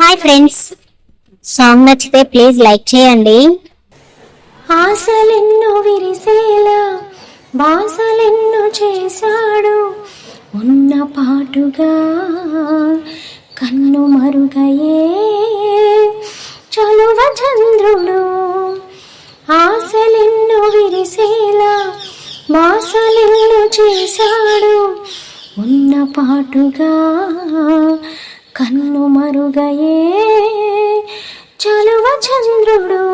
Hi friends, song నచ్చితే please like చేయండి. ఆశలెన్నో విరిసేలా బాసలెన్నో చేశాడు, ఉన్న పాటుగా కన్ను మరుగయే చలువ చంద్రుడు. ఆశలెన్నో విరిసేలా బాసలెన్నో చేశాడు, ఉన్న పాటుగా కన్ను మరుగయే చలువ చంద్రుడు.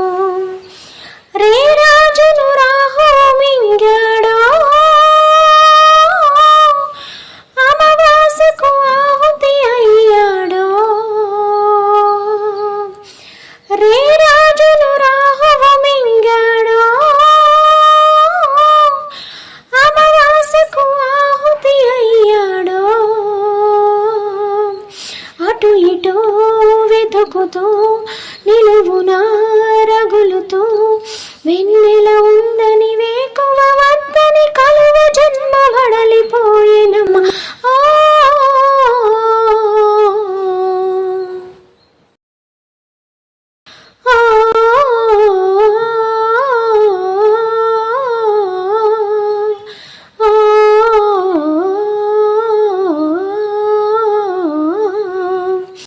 రే రాజును రాహు మింగాడో, అమావాస్యకు ఆహుతి అయ్యాడో. రే రాజును రాహు మింగాడో, అమావాస్యకు ఆహుతి అయ్యాడో. అటు ఇటు వెతుకుతూ నిలువునా రగులుతూ వెన్నెల